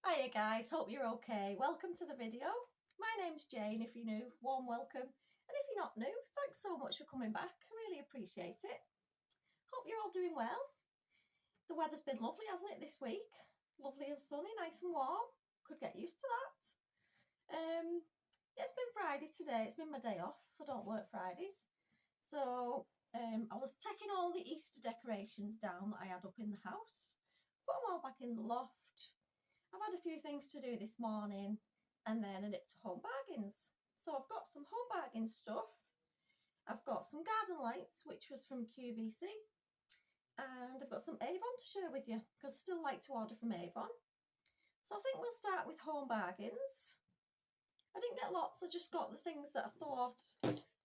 Hiya guys, hope you're okay. Welcome to the video. My name's Jane. If you're new, warm welcome. And if you're not new, thanks so much for coming back. I really appreciate it. Hope you're all doing well. The weather's been lovely, hasn't it, this week? Lovely and sunny, nice and warm. Could get used to that. It's been Friday today. It's been my day off. I don't work Fridays. So I was taking all the Easter decorations down that I had up in the house. Put them all back in the loft. I've had a few things to do this morning and then a nip to Home Bargains. So I've got some Home Bargains stuff. I've got some garden lights, which was from QVC. And I've got some Avon to share with you because I still like to order from Avon. So I think we'll start with Home Bargains. I didn't get lots, I just got the things that I thought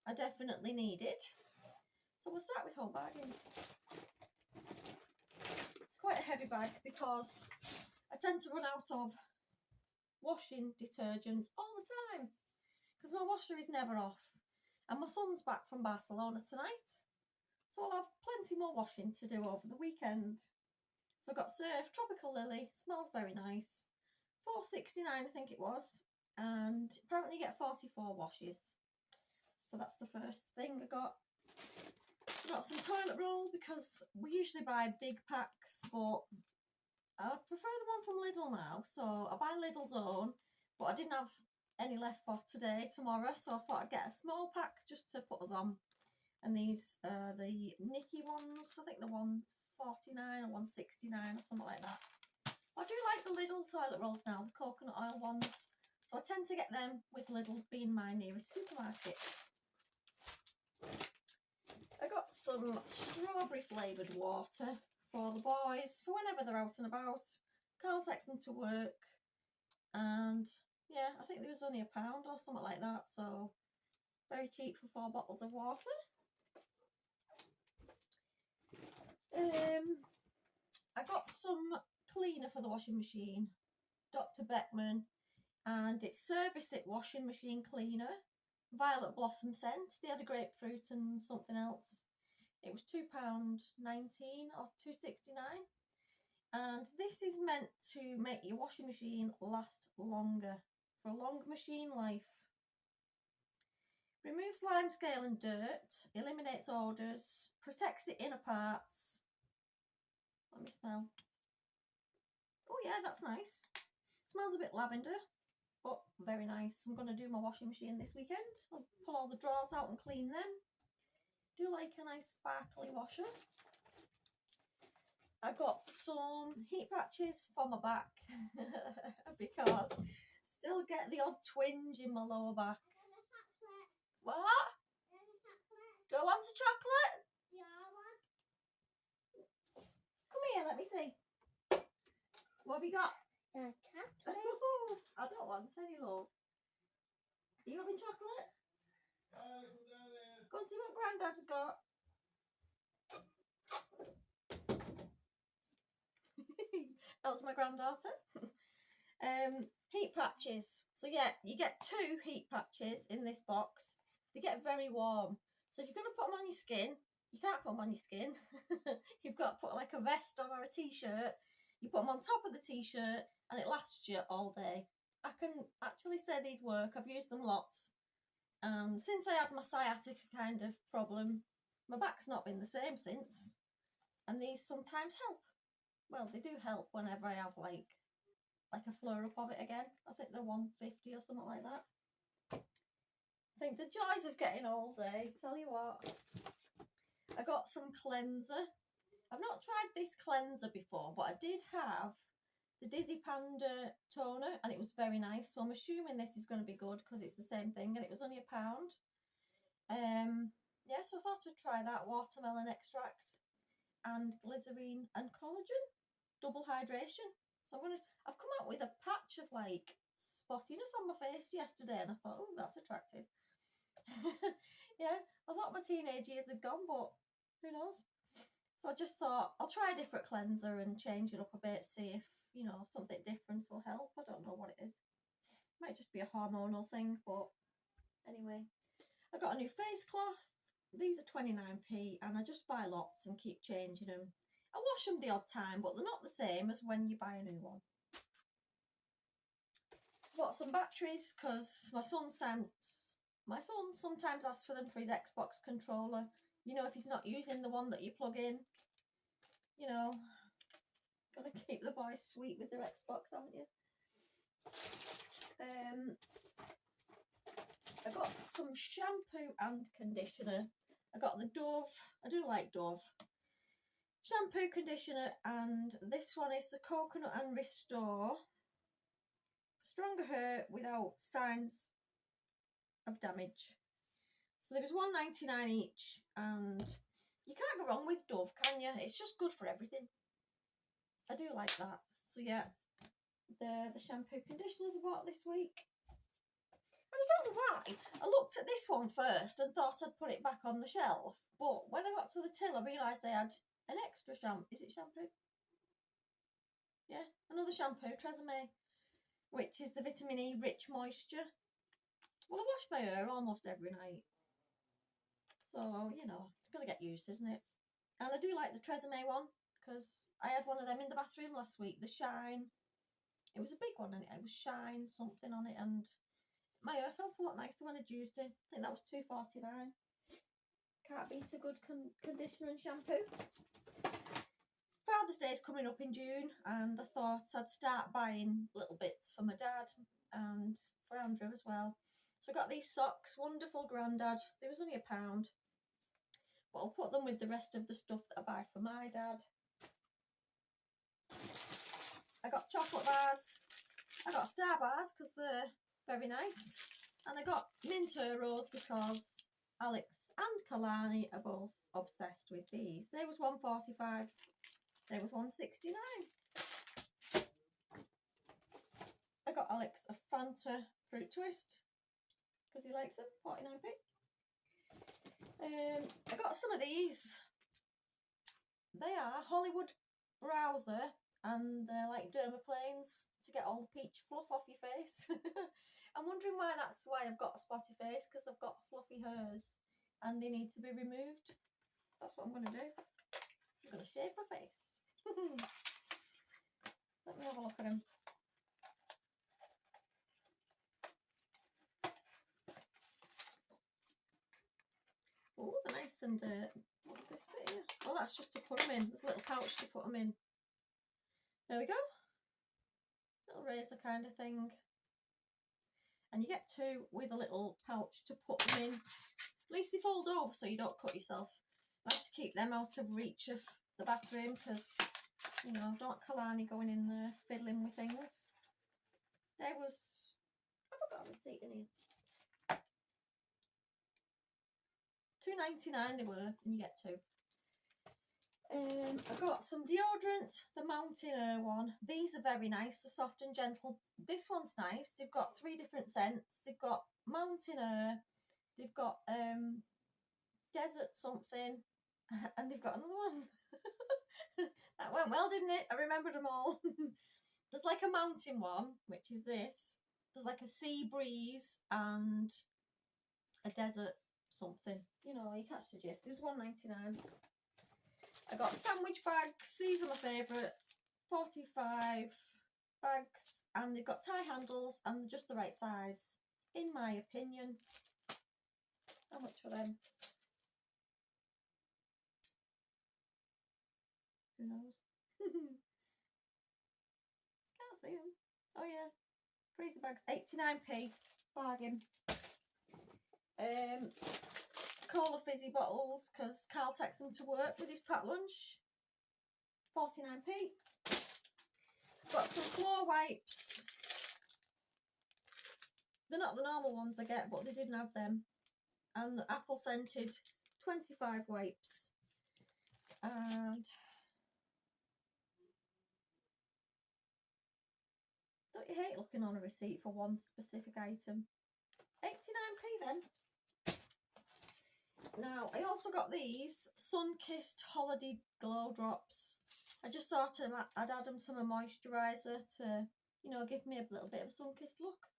I definitely needed. So we'll start with Home Bargains. It's quite a heavy bag because I tend to run out of washing detergent all the time because my washer is never off and my son's back from Barcelona tonight, so I'll have plenty more washing to do over the weekend. So I got Surf Tropical Lily, smells very nice, £4.69 I think it was, and apparently you get 44 washes. So that's the first thing I got. I got some toilet roll because we usually buy big packs, but I prefer the one from Lidl now, so I buy Lidl's own, but I didn't have any left for tomorrow, so I thought I'd get a small pack just to put us on. And these are the Nicky ones, I think they're 149 or 169 or something like that. I do like the Lidl toilet rolls now, the coconut oil ones, so I tend to get them with Lidl being my nearest supermarket. I got some strawberry flavoured water for the boys for whenever they're out and about. Can't take them to work, and yeah, I think there was only £1 or something like that, so very cheap for 4 bottles of water. I got some cleaner for the washing machine, Dr. Beckman, and it's Service It washing machine cleaner, violet blossom scent. They had a grapefruit and something else. It was £2.19 or £2.69, and this is meant to make your washing machine last longer, for a long machine life. Removes limescale and dirt, eliminates odours, protects the inner parts. Let me smell. Oh yeah, that's nice. Smells a bit lavender, but very nice. I'm going to do my washing machine this weekend. I'll pull all the drawers out and clean them. Do like a nice sparkly washer. I got some heat patches for my back because still get the odd twinge in my lower back. What? Do I want a chocolate? Yeah, I want. Come here, let me see. What have you got? A chocolate. I don't want any, love. Are you having chocolate? Go and see what Grandad's got. That was my granddaughter. Heat patches. So yeah, you get 2 heat patches in this box. They get very warm. So if you're going to put them on your skin, you can't put them on your skin. You've got to put like a vest on or a t-shirt. You put them on top of the t-shirt and it lasts you all day. I can actually say these work. I've used them lots. And since I had my sciatica kind of problem, my back's not been the same since. And these sometimes help. Well, they do help whenever I have like a flare up of it again. I think they're 150 or something like that. I think the joys of getting older, tell you what. I got some cleanser. I've not tried this cleanser before, but I did have the Dizzy Panda toner and it was very nice. So I'm assuming this is going to be good because it's the same thing and it was only £1. Yeah, so I thought I'd try that. Watermelon extract and glycerine and collagen. Double hydration. So I've come out with a patch of like spottiness on my face yesterday and I thought, oh, that's attractive. Yeah, I thought my teenage years had gone, but who knows? So I just thought I'll try a different cleanser and change it up a bit, see if, you know, something different will help. I don't know what it is. Might just be a hormonal thing, but anyway. I got a new face cloth. These are 29p and I just buy lots and keep changing them. I wash them the odd time, but they're not the same as when you buy a new one. bought some batteries because my son sometimes asks for them for his Xbox controller. You know, if he's not using the one that you plug in. You know, gotta keep the boys sweet with their Xbox, haven't you? I got some shampoo and conditioner. I got the Dove. I do like Dove. Shampoo, conditioner, and this one is the Coconut and Restore. Stronger hair without signs of damage. So there was $1.99 each, and you can't go wrong with Dove, can you? It's just good for everything. I do like that. So yeah, the shampoo conditioners I bought this week. And I don't know why. I looked at this one first and thought I'd put it back on the shelf, but when I got to the till, I realised they had an extra shampoo. Is it shampoo? Yeah, another shampoo, Tresemme, which is the vitamin E rich moisture. Well, I wash my hair almost every night, so you know it's gonna get used, isn't it? And I do like the Tresemme one because I had one of them in the bathroom last week. The Shine. It was a big one, and it was Shine something on it, and my hair felt a lot nicer when I'd used it. I think that was $2.49. Can't beat a good conditioner and shampoo. Father's Day is coming up in June, and I thought I'd start buying little bits for my dad and for Andrew as well. So I got these socks, wonderful Grandad. They was only £1, but I'll put them with the rest of the stuff that I buy for my dad. I got chocolate bars. I got Star bars because they're very nice, and I got mint Euros because Alex and Kalani are both obsessed with these. There was $1.45. There was $1.69. I got Alex a Fanta fruit twist because he likes them. 49p. I got some of these. They are Hollywood Browser, and they're like dermaplanes to get all the peach fluff off your face. I'm wondering why that's why I've got a spotty face, because I've got fluffy hairs and they need to be removed. That's what I'm going to do. I'm going to shave my face. Let me have a look at them. Oh, they're nice and what's this bit here? Oh, that's just to put them in. There's a little pouch to put them in. There we go. Little razor kind of thing. And you get two with a little pouch to put them in. At least they fold over so you don't cut yourself. I like to keep them out of reach of the bathroom because, you know, don't want Kalani going in there fiddling with things. There was... I forgot the receipt in here. $2.99 they were, and you get two. I got some deodorant, the Mountain Air one. These are very nice, they're soft and gentle. This one's nice. They've got 3 different scents. They've got Mountain Air, they've got Desert something, and they've got another one. That went well, didn't it? I remembered them all. There's like a mountain one, which is this. There's like a sea breeze and a desert something. You know, you catch the gist. There's $1.99. I got sandwich bags. These are my favourite. 45 bags, and they've got tie handles and just the right size, in my opinion. How much for them? Who knows? Can't see them. Oh yeah, freezer bags, 89p, bargain. Cola fizzy bottles because Carl takes them to work with his packed lunch. 49p. Got some floor wipes. They're not the normal ones I get, but they didn't have them. And the apple scented 25 wipes. And don't you hate looking on a receipt for one specific item? 89p then. Now, I also got these Sun-Kissed Holiday Glow Drops. I just thought I'd add them to my moisturiser to, you know, give me a little bit of a sun-kissed look.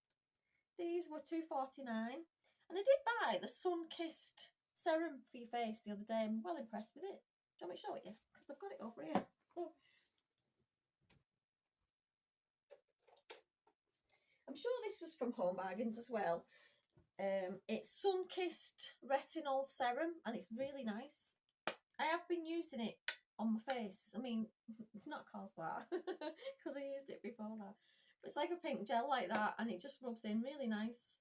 These were $2.49. And I did buy the Sun-Kissed Serum for your face the other day. I'm well impressed with it. Do you want me to show it you? Because I've got it over here. I'm sure this was from Home Bargains as well. It's Sun-Kissed Retinol Serum, and it's really nice. I have been using it on my face. I mean, it's not caused that, because I used it before that. But it's like a pink gel like that, and it just rubs in really nice.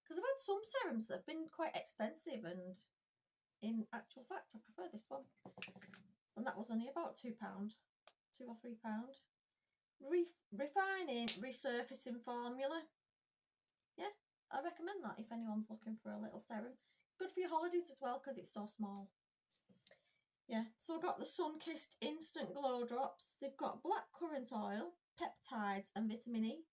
Because I've had some serums that have been quite expensive, and in actual fact, I prefer this one. And that was only about £2, £2 or £3. Refining, resurfacing formula. Yeah, I recommend that if anyone's looking for a little serum. Good for your holidays as well, because it's so small. Yeah, so I got the Sun-Kissed Instant Glow Drops. They've got blackcurrant oil, peptides and vitamin E.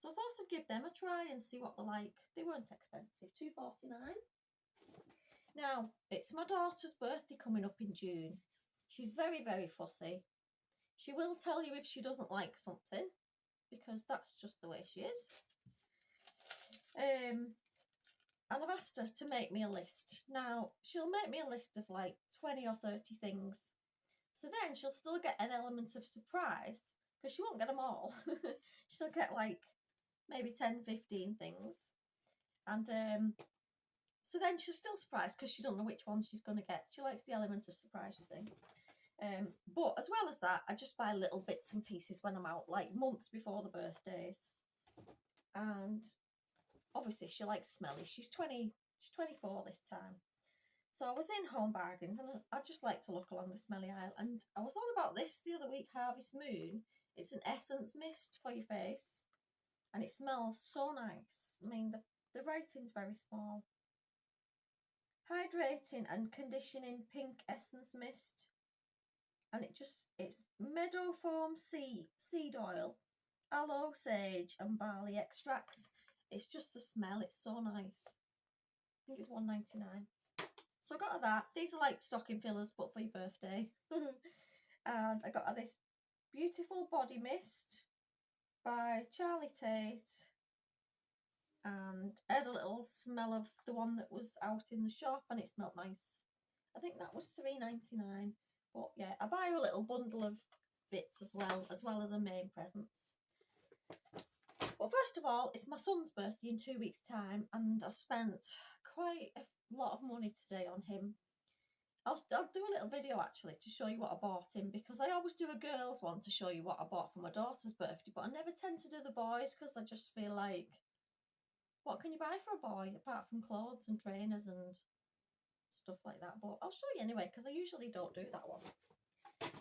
So I thought I'd give them a try and see what they're like. They weren't expensive, £2.49. Now, it's my daughter's birthday coming up in June. She's very, very fussy. She will tell you if she doesn't like something, because that's just the way she is. And I've asked her to make me a list. Now, she'll make me a list of like 20 or 30 things. So then she'll still get an element of surprise, because she won't get them all. She'll get like maybe 10, 15 things. And so then she's still surprised, because she don't know which one she's going to get. She likes the element of surprise, you see. But as well as that, I just buy little bits and pieces when I'm out, like months before the birthdays. And obviously she likes smelly. She's 24 this time. So I was in Home Bargains, and I just like to look along the smelly aisle. And I was on about this the other week, Harvest Moon. It's an essence mist for your face, and it smells so nice. I mean, the writing's very small. Hydrating and conditioning pink essence mist. And it's meadow foam seed oil, aloe, sage and barley extracts. It's just the smell, it's so nice. I think it's £1.99. So I got her that. These are like stocking fillers, but for your birthday. And I got her this beautiful body mist by Charlie Tate. And I had a little smell of the one that was out in the shop, and it smelled nice. I think that was £3.99. But yeah, I buy a little bundle of bits as well as a main presents. Well, first of all, it's my son's birthday in 2 weeks' time, and I spent quite a lot of money today on him. I'll do a little video actually to show you what I bought him, because I always do a girls one to show you what I bought for my daughter's birthday, but I never tend to do the boys, because I just feel like, what can you buy for a boy apart from clothes and trainers and stuff like that? But I'll show you anyway, because I usually don't do that one.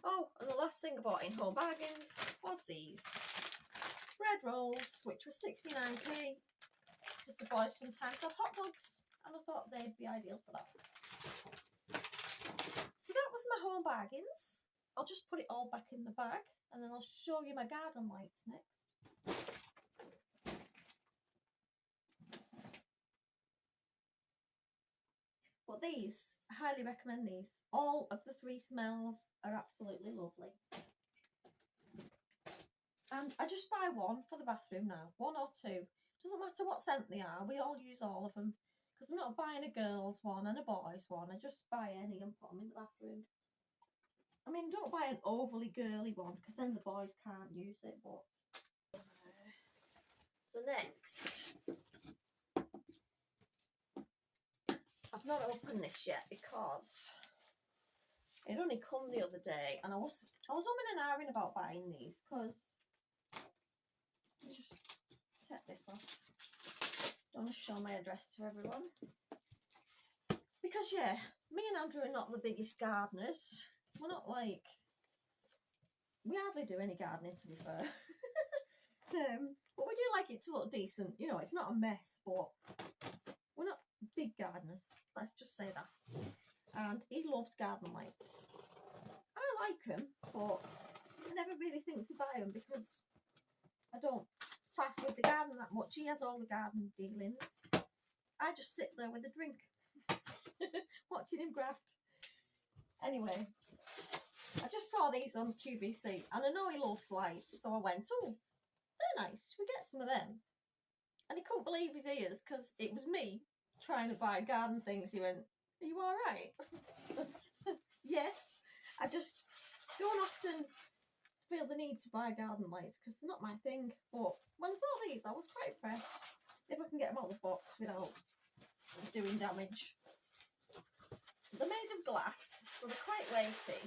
Oh, and the last thing I bought in Home Bargains was these bread rolls, which were 69p, because the boys sometimes have hot dogs, and I thought they'd be ideal for that. So that was my Home Bargains. I'll just put it all back in the bag, and then I'll show you my garden lights next. But these, I highly recommend these. All of the 3 smells are absolutely lovely. And I just buy one for the bathroom now, 1 or 2. Doesn't matter what scent they are, we all use all of them. Because I'm not buying a girl's one and a boy's one, I just buy any and put them in the bathroom. I mean, don't buy an overly girly one, because then the boys can't use it, but... So next... I've not opened this yet, because it only come the other day, and I was umming and ahhing about buying these, because let me just take this off. Don't want to show my address to everyone, because yeah, me and Andrew are not the biggest gardeners. We're not like, we hardly do any gardening, to be fair. But we do like it to look decent, you know. It's not a mess, but we're not big gardeners, let's just say that. And he loves garden lights. I like them, but I never really think to buy them, because I don't faff with the garden that much. He has all the garden dealings. I just sit there with a drink watching him graft. Anyway, I just saw these on QVC, and I know he loves lights, so I went, oh, they're nice, should we get some of them? And he couldn't believe his ears, because it was me trying to buy garden things. He went, are you all right? Yes, I just don't often feel the need to buy garden lights, because they're not my thing. But when I saw these, I was quite impressed. If I can get them out of the box without doing damage. They're made of glass, so they're quite weighty.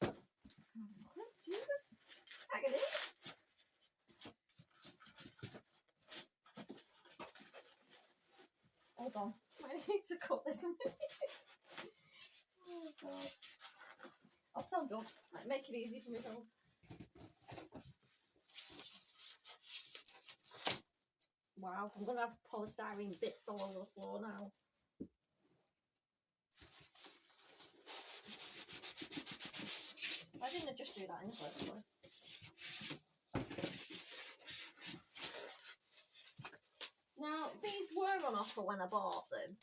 Oh, Jesus, bag it in. Hold on, I need to cut this a minute. Oh God. I'll stand up, might make it easy for myself. Wow, I'm going to have polystyrene bits all over the floor now. Why didn't I just do that in the first place? Now, these were on offer when I bought them.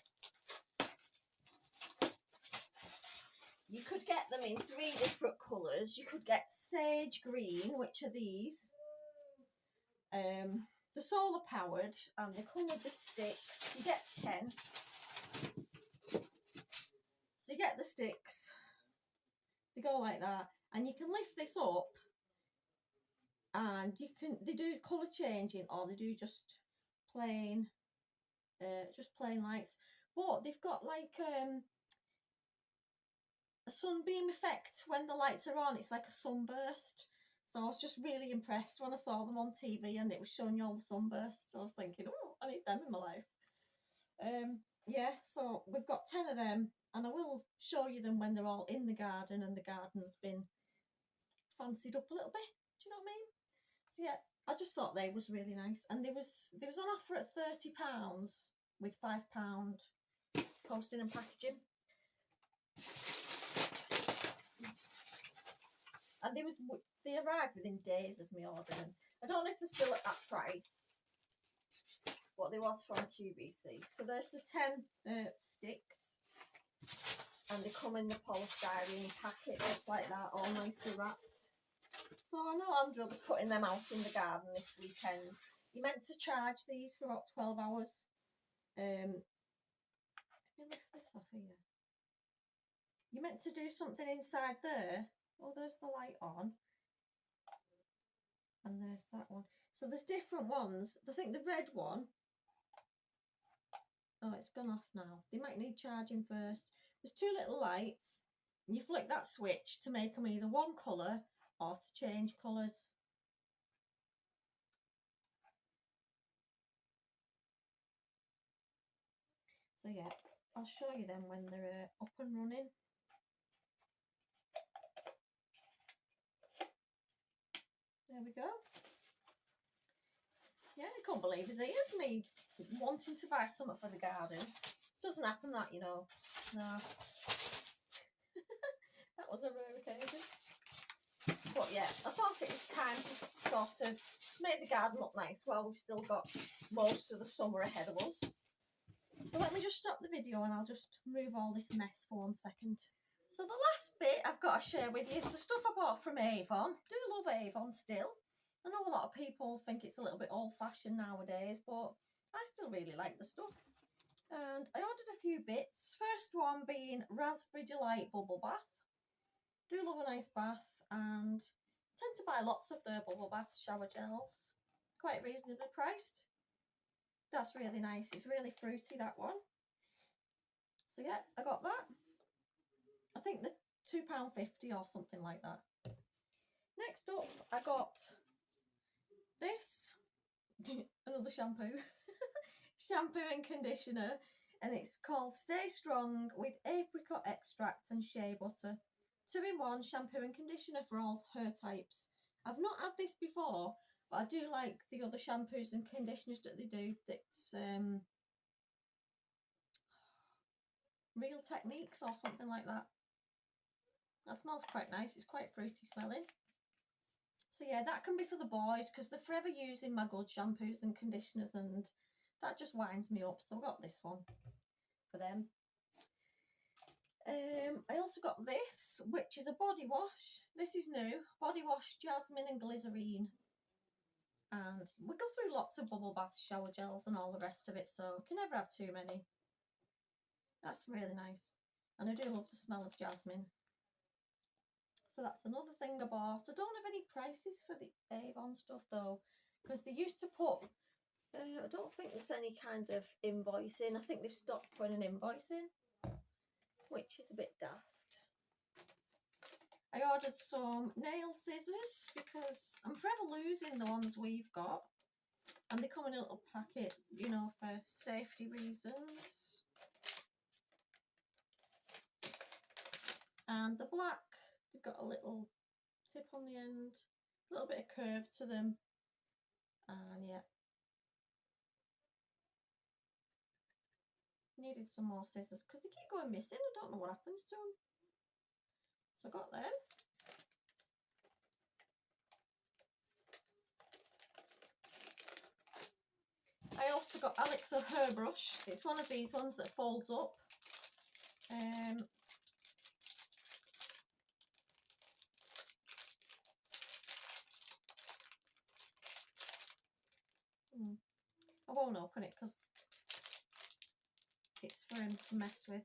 You could get them in 3 different colours. You could get sage green, which are these. They're solar powered and they come with the sticks. You get 10. So you get the sticks. They go like that. And you can lift this up and they do colour changing, or they do just plain lights. But they've got like a sunbeam effect when the lights are on. It's like a sunburst. So I was just really impressed when I saw them on TV and it was showing you all the sunbursts. So I was thinking, oh, I need them in my life. Yeah, so we've got 10 of them, and I will show you them when they're all in the garden and the garden's been fancied up a little bit. Do you know what I mean? So yeah, I just thought they was really nice, and they was on offer at £30 with £5 posting and packaging. And they arrived within days of me ordering. I don't know if they're still at that price, but they was from QVC. So there's the 10 sticks, and they come in the polystyrene packet just like that, all nicely wrapped. So I know Andrew will be putting them out in the garden this weekend. You're meant to charge these for about 12 hours. Let me lift this off here. You're meant to do something inside there. Oh, there's the light on. And there's that one. So there's different ones. I think the red one. Oh, it's gone off now. They might need charging first. There's 2 little lights. And you flick that switch to make them either one colour or to change colours. So yeah, I'll show you them when they're up and running. There we go. Yeah, I can't believe it. Here's me wanting to buy something for the garden. Doesn't happen that, you know. No. That was a rare occasion. But yeah, I thought it was time to sort of make the garden look nice while we've still got most of the summer ahead of us. So let me just stop the video and I'll just move all this mess for 1 second. So the last bit I've got to share with you is the stuff I bought from Avon. I do love Avon still. I know a lot of people think it's a little bit old-fashioned nowadays, but I still really like the stuff. And I ordered a few bits. First one being Raspberry Delight Bubble Bath. Do love a nice bath, and tend to buy lots of their bubble bath shower gels. Quite reasonably priced. That's really nice. It's really fruity, that one. So yeah, I got that. I think they're £2.50 or something like that. Next up, I got this. Another shampoo. Shampoo and conditioner. And it's called Stay Strong with apricot extract and shea butter. 2-in-1 shampoo and conditioner for all hair types. I've not had this before, but I do like the other shampoos and conditioners that they do. It's Real Techniques or something like that. That smells quite nice. It's quite fruity smelling. So yeah, that can be for the boys because they're forever using my good shampoos and conditioners, and that just winds me up. So I got this one for them. I also got this, which is a body wash. This is new. Body wash, jasmine and glycerine. And we go through lots of bubble bath shower gels and all the rest of it, so you can never have too many. That's really nice. And I do love the smell of jasmine. So that's another thing I bought. I don't have any prices for the Avon stuff though, because they used to put, I don't think there's any kind of invoice in. I think they've stopped putting an invoice in, which is a bit daft. I ordered some nail scissors because I'm forever losing the ones we've got. And they come in a little packet, you know, for safety reasons. And the black, they've got a little tip on the end, a little bit of curve to them. And yeah. Needed some more scissors because they keep going missing. I don't know what happens to them. So I got them. I also got Alex a hairbrush. It's one of these ones that folds up. I won't open it because it's for him to mess with.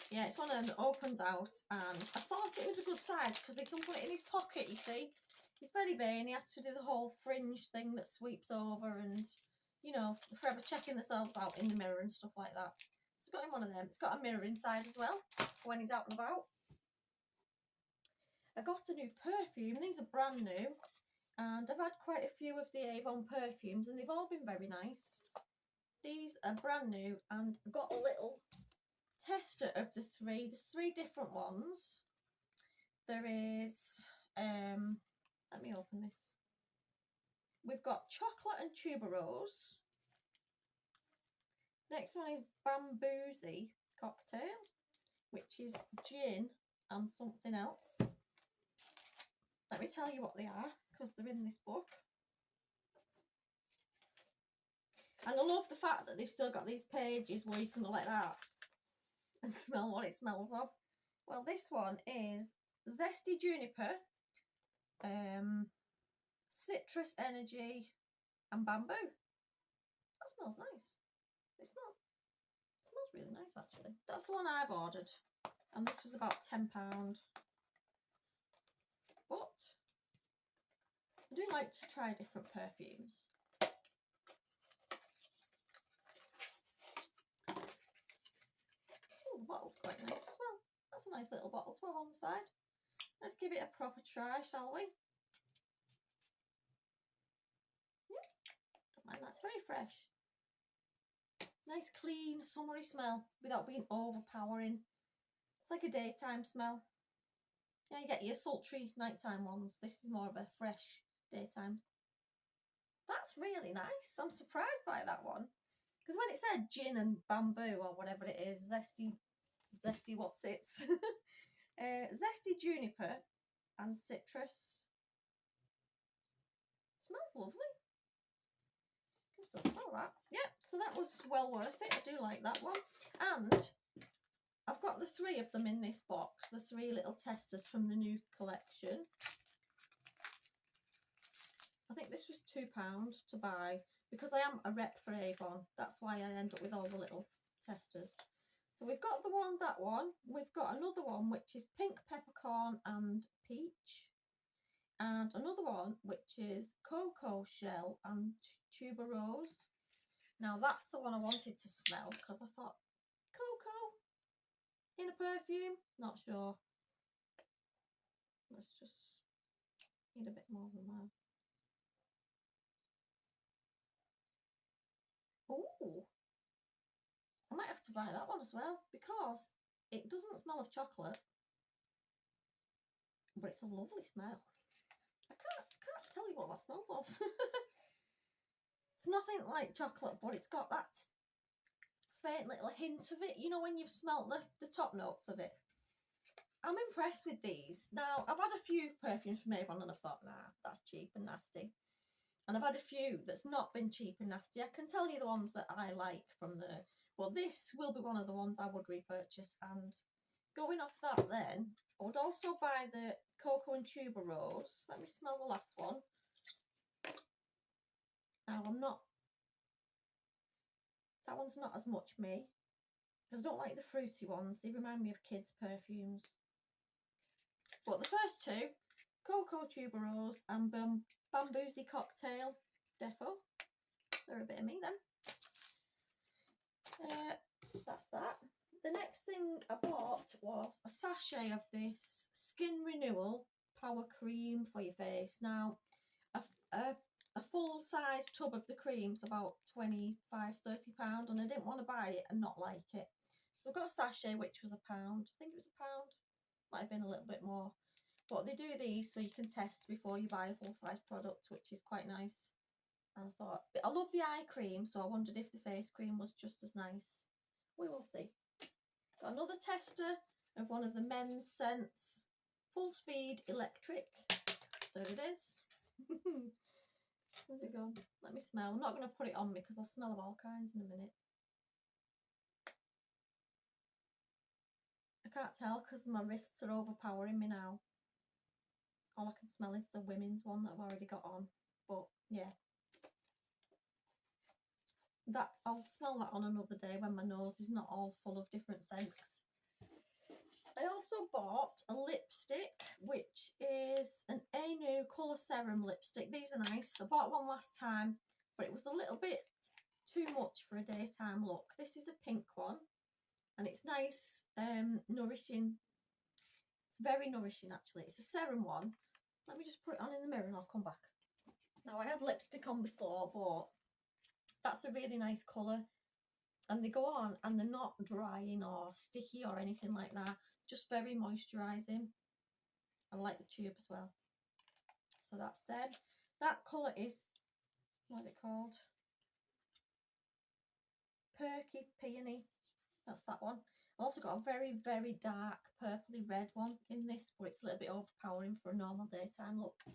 Yeah, it's one of them that opens out, and I thought it was a good size because he can put it in his pocket, you see. He's very vain. He has to do the whole fringe thing that sweeps over and, you know, forever checking themselves out in the mirror and stuff like that. So I got him one of them. It's got a mirror inside as well when he's out and about. I got a new perfume. These are brand new. And I've had quite a few of the Avon perfumes and they've all been very nice. These are brand new, and I've got a little tester of the three. There's three different ones. There is, let me open this. We've got chocolate and tuberose. Next one is bamboozy cocktail, which is gin and something else. Let me tell you what they are, because they're in this book. And I love the fact that they've still got these pages where you can go like that and smell what it smells of. Well, this one is zesty juniper, citrus energy, and bamboo. That smells nice. It smells really nice, actually. That's the one I've ordered, and this was about £10. But I do like to try different perfumes. Oh, the bottle's quite nice as well. That's a nice little bottle to have on the side. Let's give it a proper try, shall we? Yeah, don't mind that. It's very fresh. Nice, clean, summery smell without being overpowering. It's like a daytime smell. Yeah, you get your sultry nighttime ones. This is more of a fresh daytime. That's really nice. I'm surprised by that one. Because when it said gin and bamboo or whatever it is, zesty what's it? Zesty juniper and citrus. It smells lovely. Can still smell that. Yeah, so that was well worth it. I do like that one. And I've got the three of them in this box, the three little testers from the new collection. I think this was £2 to buy because I am a rep for Avon. That's why I end up with all the little testers. So we've got that one. We've got another one which is pink peppercorn and peach. And another one which is cocoa shell and tuberose. Now that's the one I wanted to smell because I thought, cocoa in a perfume? Not sure. Let's just need a bit more than that. Oh, I might have to buy that one as well because it doesn't smell of chocolate, but it's a lovely smell. I can't tell you what that smells of. It's nothing like chocolate, but it's got that faint little hint of it. You know when you've smelt the top notes of it. I'm impressed with these. Now, I've had a few perfumes from Avon and I've thought, nah, that's cheap and nasty. And I've had a few that's not been cheap and nasty. I can tell you the ones that I like from the... Well, this will be one of the ones I would repurchase. And going off that then, I would also buy the Cocoa and Tuberose. Let me smell the last one. Now, that one's not as much me. Because I don't like the fruity ones. They remind me of kids' perfumes. But the first two, Cocoa Tuberose and Bamboozy Cocktail. Defo. They're a bit of me then. That's that. The next thing I bought was a sachet of this Skin Renewal Power Cream for your face. Now, a full-size tub of the cream's about £25–30, and I didn't want to buy it and not like it. So I got a sachet, which was £1. I think it was £1. Might have been a little bit more. But they do these so you can test before you buy a full-size product, which is quite nice. And I thought, I love the eye cream, so I wondered if the face cream was just as nice. We will see. Got another tester of one of the men's scents. Full Speed Electric. There it is. Where's it gone? Let me smell. I'm not going to put it on me because I'll smell of all kinds in a minute. I can't tell because my wrists are overpowering me now. All I can smell is the women's one that I've already got on. But yeah. That I'll smell that on another day when my nose is not all full of different scents. I also bought a lipstick, which is an A Colour Serum lipstick. These are nice. I bought one last time, but it was a little bit too much for a daytime look. This is a pink one, and it's nice, nourishing. It's very nourishing, actually. It's a serum one. Let me just put it on in the mirror and I'll come back. Now, I had lipstick on before, but that's a really nice colour. And they go on and they're not drying or sticky or anything like that. Just very moisturising. I like the tube as well. So that's them. That colour is, what is it called? Perky Peony. That's that one. I've also got a very, very dark purpley red one in this, but it's a little bit overpowering for a normal daytime look.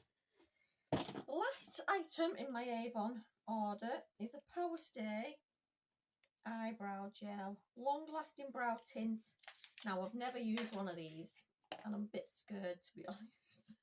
The last item in my Avon order is a Power Stay eyebrow gel, long lasting brow tint. Now, I've never used one of these and I'm a bit scared, to be honest.